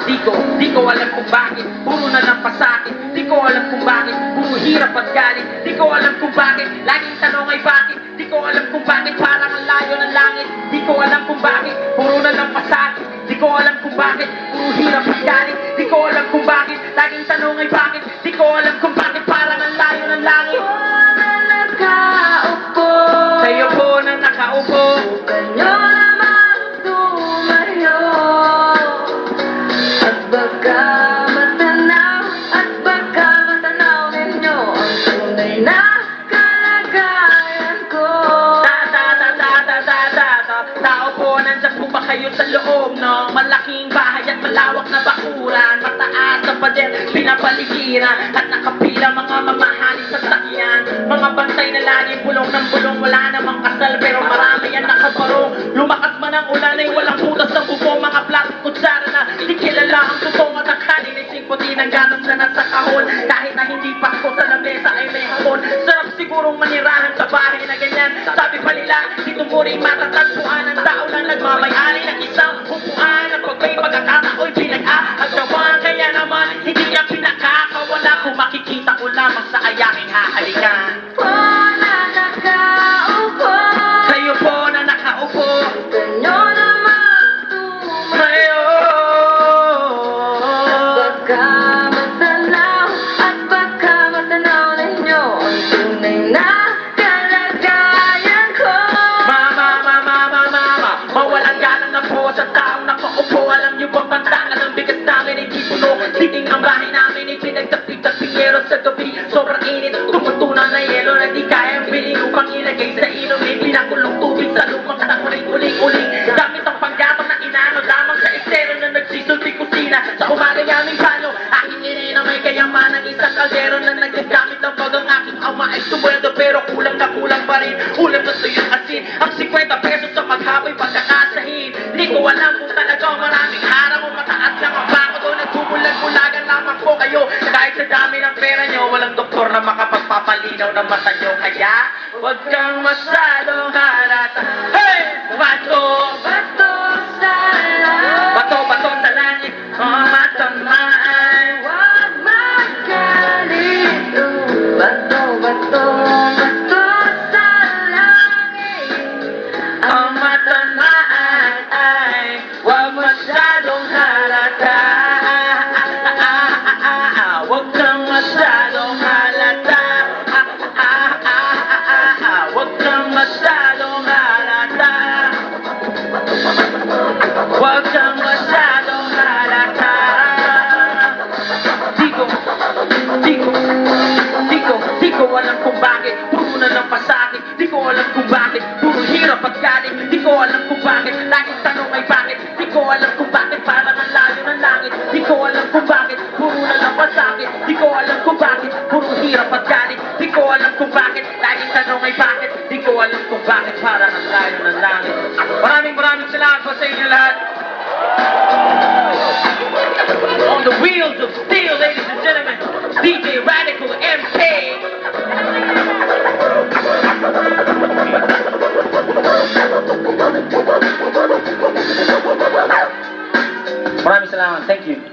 Di ko alam kung bakit, puro na lang pasakit. Di ko alam kung bakit, puro hirap at galit. Di ko alam kung bakit, laging tanong ay bakit. Di ko alam kung bakit, parang ang layo ng langit. Di ko alam kung bakit, puro na lang pasakit. Di ko alam kung bakit, puro hirap at galit. Di ko alam kung bakit, laging tanong ay bakit. Di ko alam kung bakit, parang ang layo ng langit. Kayo po na nakaupo, Kanyo naman tumayo. At baka matanaw ninyo ang tunay na kalagayan ko. Tao po, nandyan po ba kayo sa loob ng malaking bahay at malawak na bakuran? Mataas na pader, pinapaligiran at nakapila mga mamahaling sasakyan. Mga bantay na laging bulong ng bulong, wala namang kasal pero marami yan nakabarong. Lumakas man ang ulan ay walang putas ng bubong, mga plastic kutsara na di kilala ang tutong at ang kanin ay simputi ng ganon na nasa kahon. Kahit na hindi pasko sa lamesa ay may hapon. Sarap sigurong manirahan sa bahay na ganyan. Sabi pa nila, dito mo rin matatagpuan ang tao na nagmamayari ng isang upuan. At pag may pagkakatao'y pinag-aagawan, kaya naman hindi niya pinakakawala. Kung makikita ko lamang sa ayaking hahalikan. Kayo po na nakaupo, Kanyo naman tumayo. At baka matanaw ninyo ang tunay na kalagayan ko. Mawalang galang na po sa taong nakaupo. Alam niyo bang pantangan ang bigas namin ay di puno? Titing ang bahay namin ay pinagtapit-tapingero sa gabi. Sobrang init, tumutunan na yelo na di kayang bilhin upang ilagay sa ilong. May pinakulong tubig sa lumang na uling-uling. Gamit ang panggatong na inano lamang sa estero na nagsisulpi kusina. Sa umaga aming banyo, aking ina na may kayamanang isang kaldero na nagagamit ng bagang aking ama ay sumweldo pero kulang na kulang pa rin. Ulam na tuyong asin, ang 50 pesos sa maghapoy pagkakasahin. Hindi ko alam kung talagang maraming araw o mataas lang ang bako doon. Nagbubulag-bulagan lamang po kayo. Kahit sa dami ng pera nyo, walang doktor na makapagpapalinaw ng mata nyo. Kaya, huwag kang masyadong halata. Hey! Bato! Bato sa langit. Bato sa langit, mga matamaan. Huwag magalit. Bato sa langit. Ang matamaan ay huwag masyadong halata. Huwag kang masyadong halata. Huwag kang masyadong halata. Huwag kang masyadong halata. Di ko alam kung bakit, puro na lang pasakit. Di ko alam kung bakit, puro hirap at galit. Di ko alam kung bakit, laging tanong ay bakit. Di ko alam kung bakit, parang ang layo ng langit. Di ko alam kung bakit, puro na lang pasakit. Di ko alam kung bakit, puro hirap at galit. Di ko alam kung bakit, laging tanong ay bakit. Di ko alam kung bakit, parang ang layo ng langit. Maraming salamat po sa inyo lahat. On the wheels of steel, ladies and gentlemen, DJ Radical MK. Maraming salamat. Thank you.